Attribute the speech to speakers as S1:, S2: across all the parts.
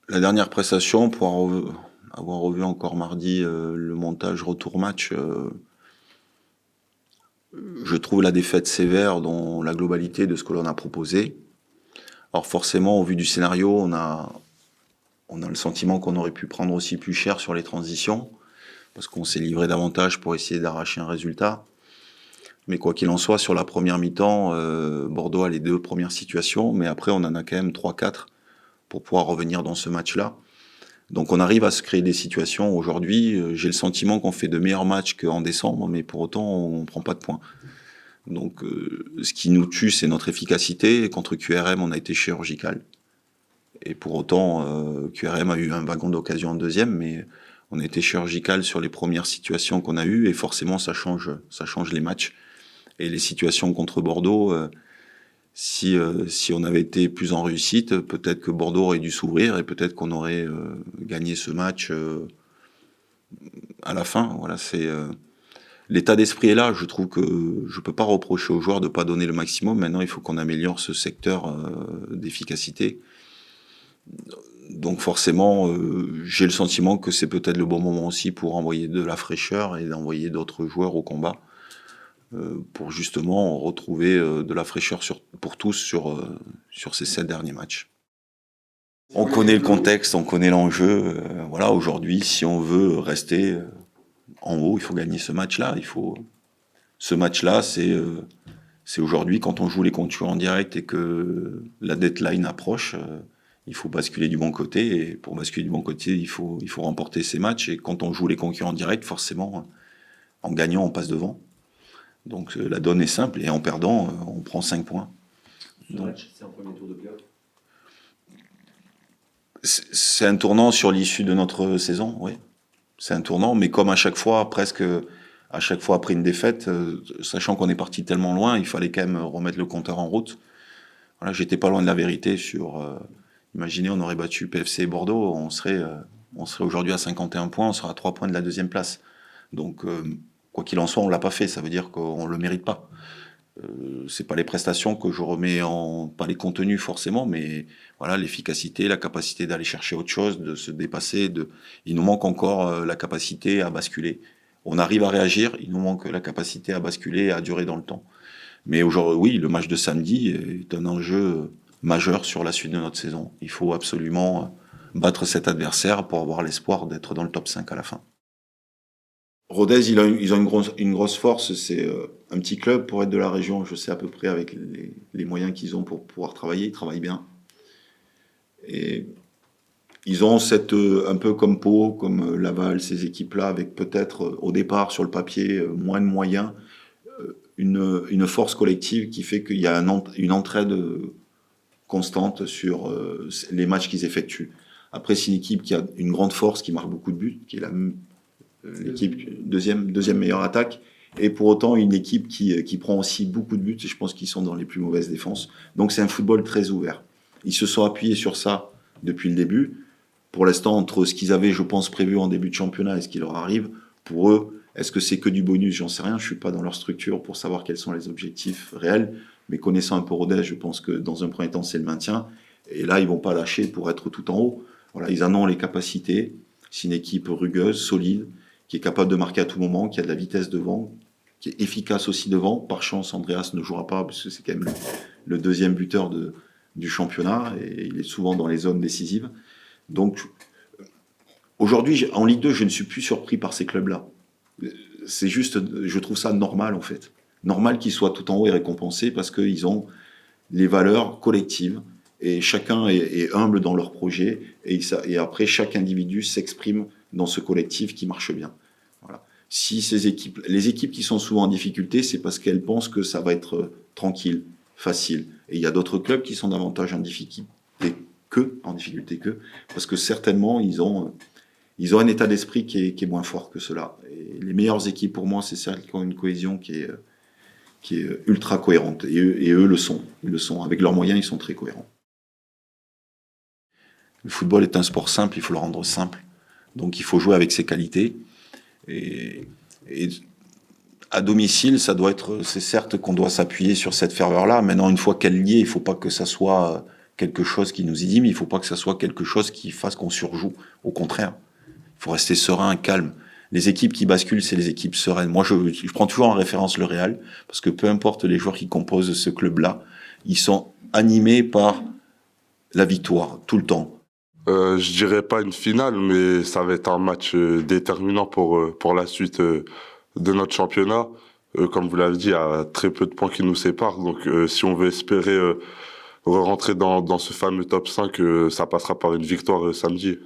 S1: La dernière prestation, pour avoir revu encore mardi le montage retour match, je trouve la défaite sévère dans la globalité de ce que l'on a proposé. Alors forcément, au vu du scénario, on a le sentiment qu'on aurait pu prendre aussi plus cher sur les transitions, parce qu'on s'est livré davantage pour essayer d'arracher un résultat. Mais quoi qu'il en soit, sur la première mi-temps, Bordeaux a les deux premières situations, mais après on en a quand même 3-4 pour pouvoir revenir dans ce match-là. Donc on arrive à se créer des situations. Aujourd'hui, j'ai le sentiment qu'on fait de meilleurs matchs qu'en décembre, mais pour autant on ne prend pas de points. Donc ce qui nous tue, c'est notre efficacité. Et contre QRM, on a été chirurgical. Et pour autant, QRM a eu un wagon d'occasion en deuxième, mais on a été chirurgical sur les premières situations qu'on a eues, et forcément ça change les matchs. Et les situations contre Bordeaux, si on avait été plus en réussite, peut-être que Bordeaux aurait dû s'ouvrir et peut-être qu'on aurait gagné ce match à la fin. Voilà, l'état d'esprit est là. Je trouve que je peux pas reprocher aux joueurs de pas donner le maximum. Maintenant, il faut qu'on améliore ce secteur d'efficacité. Donc forcément, j'ai le sentiment que c'est peut-être le bon moment aussi pour envoyer de la fraîcheur et d'envoyer d'autres joueurs au combat pour justement retrouver de la fraîcheur pour tous sur ces 7 derniers matchs. On connaît le contexte, on connaît l'enjeu. Voilà, aujourd'hui, si on veut rester en haut, il faut gagner ce match-là. Ce match-là, c'est aujourd'hui quand on joue les concurrents en direct et que la deadline approche. Il faut basculer du bon côté, et pour basculer du bon côté, il faut remporter ces matchs. Et quand on joue les concurrents en direct, forcément, en gagnant, on passe devant. Donc la donne est simple, et en perdant, on prend 5 points.
S2: Ce match, c'est un premier tour de play-off.
S1: C'est un tournant sur l'issue de notre saison, oui. C'est un tournant, mais comme à chaque fois, presque à chaque fois après une défaite, sachant qu'on est parti tellement loin, il fallait quand même remettre le compteur en route. Voilà, j'étais pas loin de la vérité sur. Imaginez, on aurait battu PFC Bordeaux, on serait aujourd'hui à 51 points, on serait à 3 points de la deuxième place. Donc, quoi qu'il en soit, on l'a pas fait, ça veut dire qu'on le mérite pas. C'est pas les prestations que je remets pas les contenus forcément, mais voilà, l'efficacité, la capacité d'aller chercher autre chose, de se dépasser. Il nous manque encore la capacité à basculer. On arrive à réagir, il nous manque la capacité à basculer et à durer dans le temps. Mais aujourd'hui, oui, le match de samedi est un enjeu majeur sur la suite de notre saison. Il faut absolument battre cet adversaire pour avoir l'espoir d'être dans le top 5 à la fin. Rodez, ils ont une grosse force. C'est un petit club pour être de la région. Je sais à peu près avec les moyens qu'ils ont pour pouvoir travailler. Ils travaillent bien. Et ils ont un peu comme Pau, comme Laval, ces équipes-là, avec peut-être au départ sur le papier moins de moyens, une force collective qui fait qu'il y a une entraide constante sur les matchs qu'ils effectuent. Après, c'est une équipe qui a une grande force, qui marque beaucoup de buts, qui est l'équipe deuxième meilleure attaque, et pour autant une équipe qui prend aussi beaucoup de buts, et je pense qu'ils sont dans les plus mauvaises défenses. Donc c'est un football très ouvert. Ils se sont appuyés sur ça depuis le début. Pour l'instant, entre ce qu'ils avaient, je pense, prévu en début de championnat et ce qui leur arrive, pour eux, est-ce que c'est que du bonus? J'en sais rien, je suis pas dans leur structure pour savoir quels sont les objectifs réels, mais connaissant un peu Rodez, je pense que dans un premier temps, c'est le maintien, et là, ils vont pas lâcher pour être tout en haut. Voilà, ils en ont les capacités. C'est une équipe rugueuse, solide, qui est capable de marquer à tout moment, qui a de la vitesse devant, qui est efficace aussi devant. Par chance, Andreas ne jouera pas, parce que c'est quand même le deuxième buteur du championnat, et il est souvent dans les zones décisives. Donc, aujourd'hui, en Ligue 2, je ne suis plus surpris par ces clubs-là. C'est juste, je trouve ça normal, en fait. Normal qu'ils soient tout en haut et récompensés, parce qu'ils ont les valeurs collectives, et chacun est humble dans leur projet, et après, chaque individu s'exprime dans ce collectif qui marche bien. Voilà. Si les équipes qui sont souvent en difficulté, c'est parce qu'elles pensent que ça va être tranquille, facile. Et il y a d'autres clubs qui sont davantage en difficulté parce que certainement ils ont un état d'esprit qui est moins fort que cela. Et les meilleures équipes pour moi, c'est celles qui ont une cohésion qui est ultra cohérente. Et eux le sont. Ils le sont. Avec leurs moyens, ils sont très cohérents. Le football est un sport simple, il faut le rendre simple. Donc il faut jouer avec ses qualités. Et à domicile, c'est certes qu'on doit s'appuyer sur cette ferveur-là. Maintenant, une fois qu'elle y est, il ne faut pas que ça soit quelque chose qui nous dit, mais il ne faut pas que ça soit quelque chose qui fasse qu'on surjoue. Au contraire, il faut rester serein, calme. Les équipes qui basculent, c'est les équipes sereines. Moi, je prends toujours en référence le Real, parce que peu importe les joueurs qui composent ce club-là, ils sont animés par la victoire, tout le temps.
S3: Je dirais pas une finale, mais ça va être un match déterminant pour la suite de notre championnat. Comme vous l'avez dit, il y a très peu de points qui nous séparent. Donc, si on veut espérer rentrer dans ce fameux top 5, ça passera par une victoire samedi.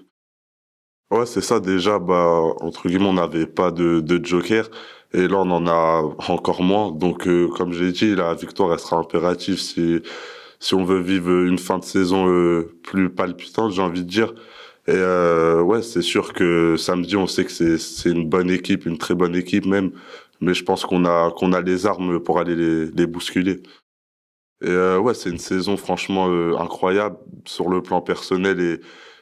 S3: Ouais, c'est ça. Déjà, entre guillemets, on n'avait pas de joker. Et là, on en a encore moins. Donc, comme j'ai dit, la victoire, elle sera impérative si on veut vivre une fin de saison plus palpitante, j'ai envie de dire. Et ouais, c'est sûr que samedi, on sait que c'est une bonne équipe, une très bonne équipe même. Mais je pense qu'on a les armes pour aller les bousculer. Et ouais, c'est une saison franchement incroyable sur le plan personnel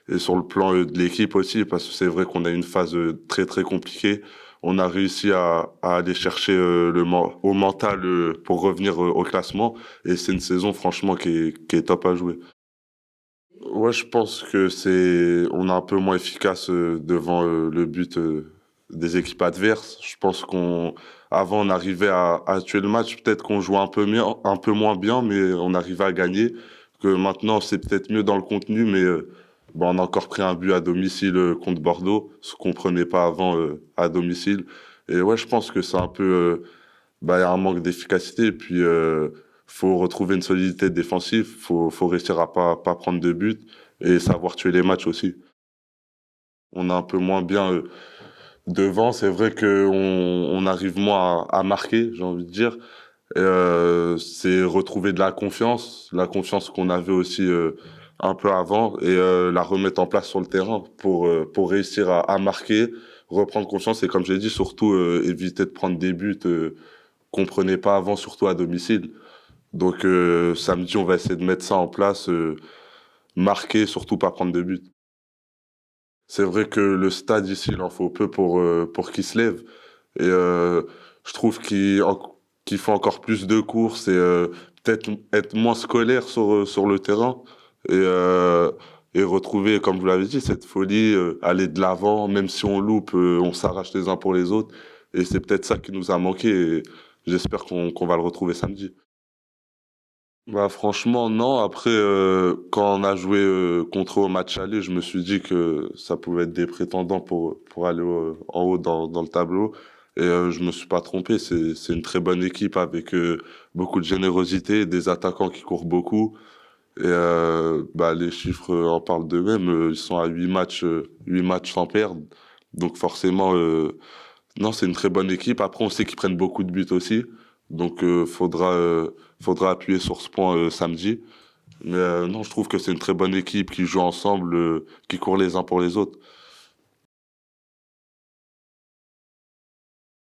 S3: et sur le plan de l'équipe aussi, parce que c'est vrai qu'on a une phase très très compliquée. On a réussi à aller chercher au mental pour revenir au classement, et c'est une saison franchement qui est top à jouer. Ouais, je pense que on est un peu moins efficace devant le but des équipes adverses. Je pense avant on arrivait à tuer le match, peut-être qu'on jouait un peu moins bien, mais on arrivait à gagner. Que maintenant c'est peut-être mieux dans le contenu, mais on a encore pris un but à domicile contre Bordeaux, ce qu'on prenait pas avant à domicile. Et ouais, je pense que c'est un peu, il y a un manque d'efficacité. Et puis faut retrouver une solidité défensive, faut réussir à pas prendre de but et savoir tuer les matchs aussi. On est un peu moins bien devant, c'est vrai on arrive moins à marquer, j'ai envie de dire. Et, c'est retrouver de la confiance qu'on avait aussi un peu avant, et la remettre en place sur le terrain pour réussir à marquer, reprendre confiance, et comme j'ai dit, surtout éviter de prendre des buts qu'on prenait pas avant, surtout à domicile. Donc samedi, on va essayer de mettre ça en place, marquer, surtout pas prendre de but. C'est vrai que le stade ici, il en faut peu pour qu'il se lève. Et je trouve qu'il faut encore plus de courses et peut-être être moins scolaire sur le terrain. Et, et retrouver, comme vous l'avez dit, cette folie, aller de l'avant, même si on loupe, on s'arrache les uns pour les autres. Et c'est peut-être ça qui nous a manqué. Et j'espère qu'on va le retrouver samedi. Franchement, non. Après, quand on a joué contre eux au match aller, je me suis dit que ça pouvait être des prétendants pour aller en haut dans le tableau. Et je me suis pas trompé. C'est une très bonne équipe avec beaucoup de générosité, des attaquants qui courent beaucoup. Et les chiffres en parlent d'eux-mêmes. Ils sont à 8 matchs sans perdre. Donc forcément, non, c'est une très bonne équipe. Après, on sait qu'ils prennent beaucoup de buts aussi. Donc faudra appuyer sur ce point samedi. Mais non, je trouve que c'est une très bonne équipe qui joue ensemble, qui court les uns pour les autres.